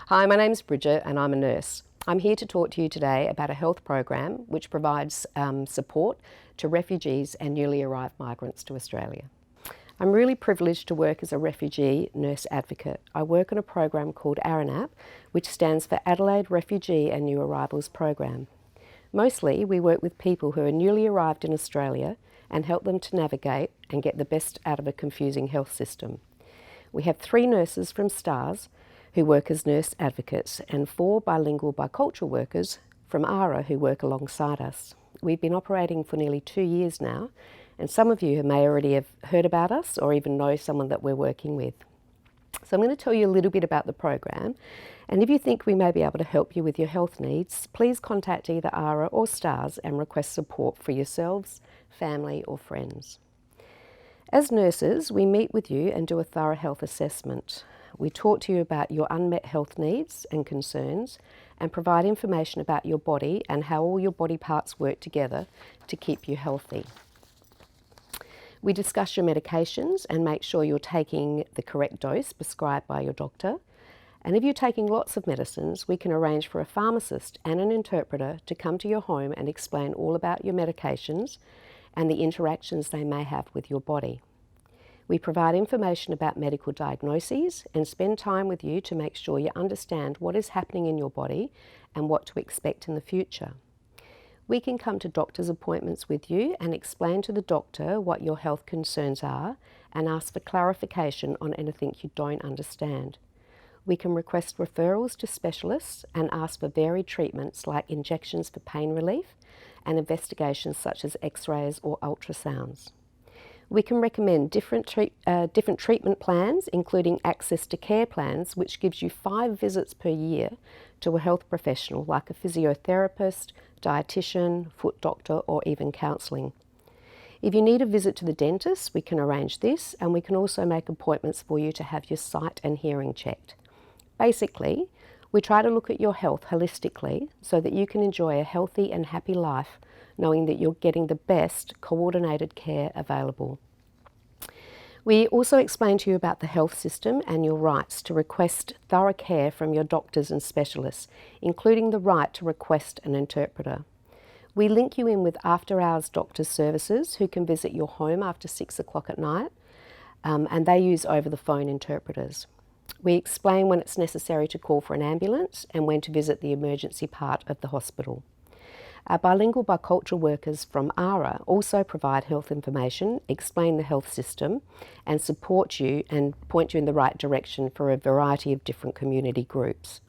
Hi, my name's Bridget and I'm a nurse. I'm here to talk to you today about a health program which provides support to refugees and newly arrived migrants to Australia. I'm really privileged to work as a refugee nurse advocate. I work on a program called ARANAP, which stands for Adelaide Refugee and New Arrivals Program. Mostly, we work with people who are newly arrived in Australia and help them to navigate and get the best out of a confusing health system. We have 3 nurses from STARS who work as nurse advocates and 4 bilingual bicultural workers from ARA who work alongside us. We've been operating for nearly 2 years now, and some of you may already have heard about us or even know someone that we're working with. So I'm going to tell you a little bit about the program, and if you think we may be able to help you with your health needs, please contact either ARA or STARS and request support for yourselves, family or friends. As nurses, we meet with you and do a thorough health assessment. We talk to you about your unmet health needs and concerns and provide information about your body and how all your body parts work together to keep you healthy. We discuss your medications and make sure you're taking the correct dose prescribed by your doctor. And if you're taking lots of medicines, we can arrange for a pharmacist and an interpreter to come to your home and explain all about your medications and the interactions they may have with your body. We provide information about medical diagnoses and spend time with you to make sure you understand what is happening in your body and what to expect in the future. We can come to doctor's appointments with you and explain to the doctor what your health concerns are and ask for clarification on anything you don't understand. We can request referrals to specialists and ask for varied treatments like injections for pain relief and investigations such as x-rays or ultrasounds. We can recommend different treatment plans, including access to care plans, which gives you 5 visits per year to a health professional like a physiotherapist, dietitian, foot doctor, or even counselling. If you need a visit to the dentist, we can arrange this, and we can also make appointments for you to have your sight and hearing checked. Basically, we try to look at your health holistically so that you can enjoy a healthy and happy life, knowing that you're getting the best coordinated care available. We also explain to you about the health system and your rights to request thorough care from your doctors and specialists, including the right to request an interpreter. We link you in with after-hours doctors' services who can visit your home after 6 o'clock at night, and they use over-the-phone interpreters. We explain when it's necessary to call for an ambulance and when to visit the emergency part of the hospital. Our bilingual bicultural workers from ARA also provide health information, explain the health system, and support you and point you in the right direction for a variety of different community groups.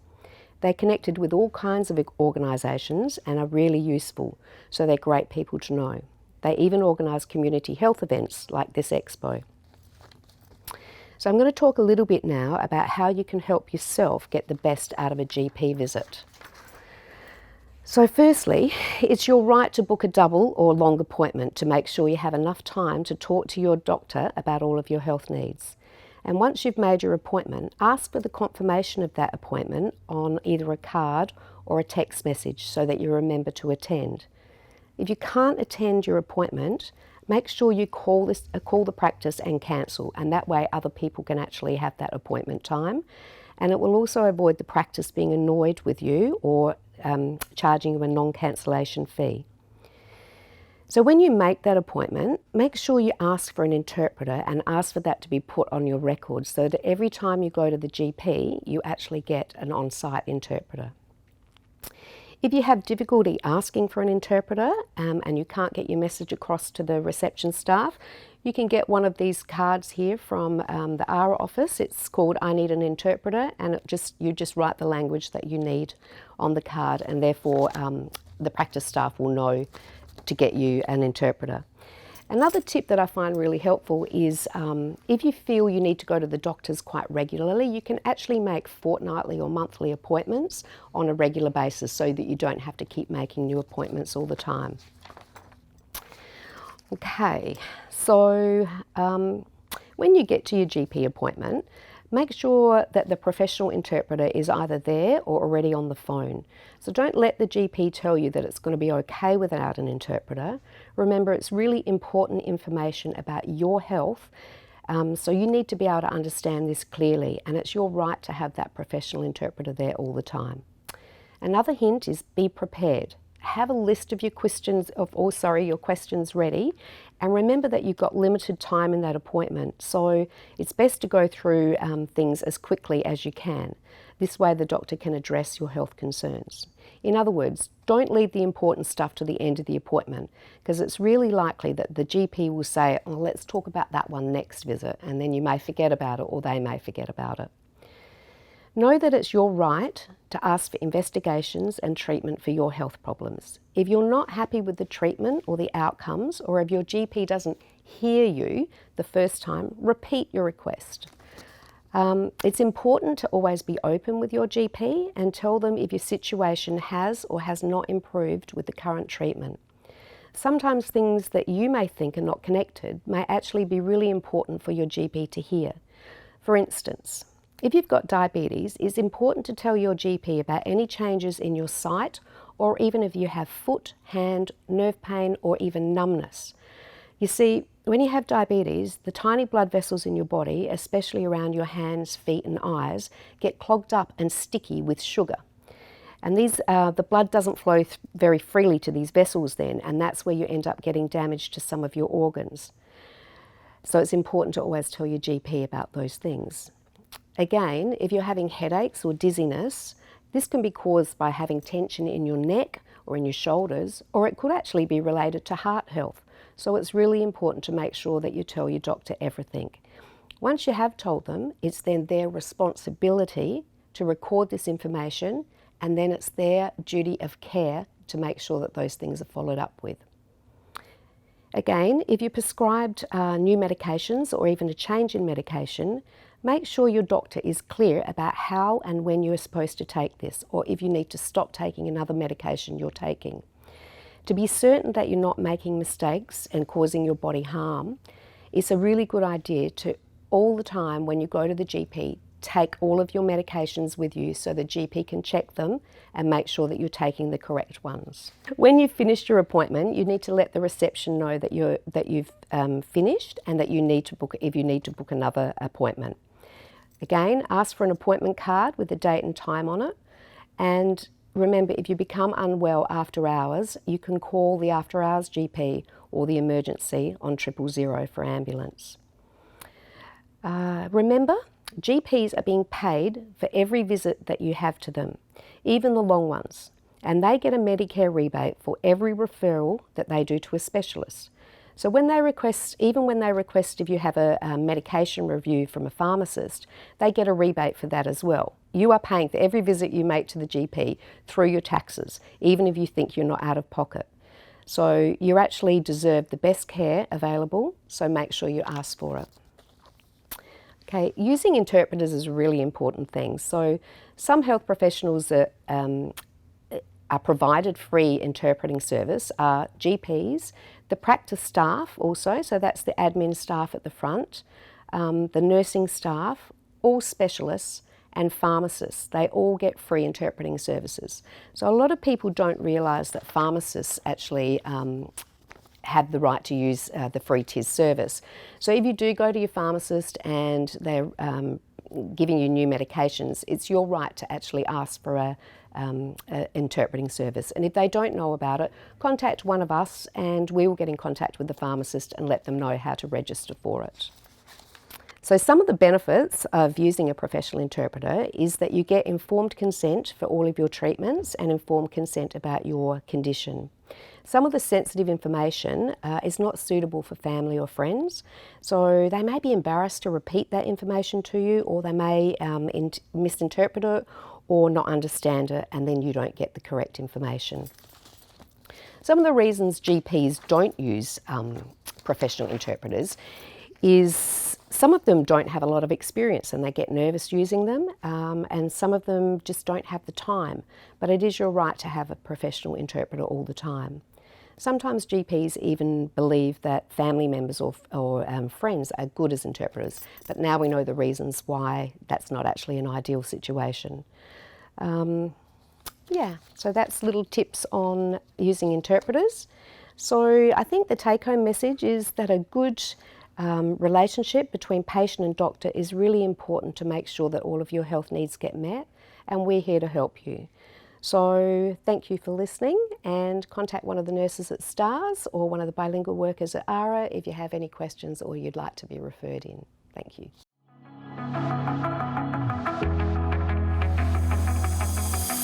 They're connected with all kinds of organisations and are really useful, so they're great people to know. They even organise community health events like this Expo. So I'm going to talk a little bit now about how you can help yourself get the best out of a GP visit. So firstly, it's your right to book a double or long appointment to make sure you have enough time to talk to your doctor about all of your health needs. And once you've made your appointment, ask for the confirmation of that appointment on either a card or a text message so that you remember to attend. If you can't attend your appointment, make sure you call the practice and cancel, and that way other people can actually have that appointment time. And it will also avoid the practice being annoyed with you or charging you a non-cancellation fee. So when you make that appointment, make sure you ask for an interpreter and ask for that to be put on your record so that every time you go to the GP, you actually get an on-site interpreter. If you have difficulty asking for an interpreter and you can't get your message across to the reception staff, you can get one of these cards here from the ARA office. It's called I Need an Interpreter, and you just write the language that you need on the card, and therefore the practice staff will know to get you an interpreter. Another tip that I find really helpful is if you feel you need to go to the doctors quite regularly, you can actually make fortnightly or monthly appointments on a regular basis so that you don't have to keep making new appointments all the time. Okay, so when you get to your GP appointment, make sure that the professional interpreter is either there or already on the phone. So don't let the GP tell you that it's going to be okay without an interpreter. Remember, it's really important information about your health So you need to be able to understand this clearly, and it's your right to have that professional interpreter there all the time. Another hint is be prepared. Have a list of your questions your questions ready, and remember that you've got limited time in that appointment, so it's best to go through things as quickly as you can. This way the doctor can address your health concerns. In other words, don't leave the important stuff to the end of the appointment, because it's really likely that the GP will say, oh, let's talk about that one next visit, and then you may forget about it, or they may forget about it. Know that it's your right to ask for investigations and treatment for your health problems. If you're not happy with the treatment or the outcomes, or if your GP doesn't hear you the first time, repeat your request. It's important to always be open with your GP and tell them if your situation has or has not improved with the current treatment. Sometimes things that you may think are not connected may actually be really important for your GP to hear. For instance, if you've got diabetes, it's important to tell your GP about any changes in your sight, or even if you have foot, hand, nerve pain, or even numbness. You see, when you have diabetes, the tiny blood vessels in your body, especially around your hands, feet and eyes, get clogged up and sticky with sugar. And the blood doesn't flow very freely to these vessels then, and that's where you end up getting damage to some of your organs. So it's important to always tell your GP about those things. Again, if you're having headaches or dizziness, this can be caused by having tension in your neck or in your shoulders, or it could actually be related to heart health. So it's really important to make sure that you tell your doctor everything. Once you have told them, it's then their responsibility to record this information, and then it's their duty of care to make sure that those things are followed up with. Again, if you're prescribed new medications or even a change in medication, make sure your doctor is clear about how and when you're supposed to take this, or if you need to stop taking another medication you're taking. To be certain that you're not making mistakes and causing your body harm, it's a really good idea to all the time when you go to the GP, take all of your medications with you so the GP can check them and make sure that you're taking the correct ones. When you've finished your appointment, you need to let the reception know that you've finished, and that you need to book, if you need to book another appointment. Again, ask for an appointment card with the date and time on it, and remember, if you become unwell after hours, you can call the after hours GP or the emergency on 000 for ambulance. Remember, GPs are being paid for every visit that you have to them, even the long ones, and they get a Medicare rebate for every referral that they do to a specialist. So when they request, even when they request if you have a medication review from a pharmacist, they get a rebate for that as well. You are paying for every visit you make to the GP through your taxes, even if you think you're not out of pocket. So you actually deserve the best care available, so make sure you ask for it. Okay, using interpreters is a really important thing. So some health professionals that are provided free interpreting service are GPs, the practice staff also, so that's the admin staff at the front, the nursing staff, all specialists, and pharmacists. They all get free interpreting services. So a lot of people don't realise that pharmacists actually have the right to use the free TIS service. So if you do go to your pharmacist and they're giving you new medications, it's your right to actually ask for a interpreting service. And if they don't know about it, contact one of us and we will get in contact with the pharmacist and let them know how to register for it. So some of the benefits of using a professional interpreter is that you get informed consent for all of your treatments and informed consent about your condition. Some of the sensitive information is not suitable for family or friends, so they may be embarrassed to repeat that information to you, or they may misinterpret it or not understand it, and then you don't get the correct information. Some of the reasons GPs don't use professional interpreters is some of them don't have a lot of experience and they get nervous using them, and some of them just don't have the time. But it is your right to have a professional interpreter all the time. Sometimes GPs even believe that family members or friends are good as interpreters, but now we know the reasons why that's not actually an ideal situation. Yeah, so that's little tips on using interpreters. So I think the take-home message is that a good relationship between patient and doctor is really important to make sure that all of your health needs get met, and we're here to help you. So thank you for listening, and contact one of the nurses at STARS or one of the bilingual workers at ARA if you have any questions or you'd like to be referred in. Thank you.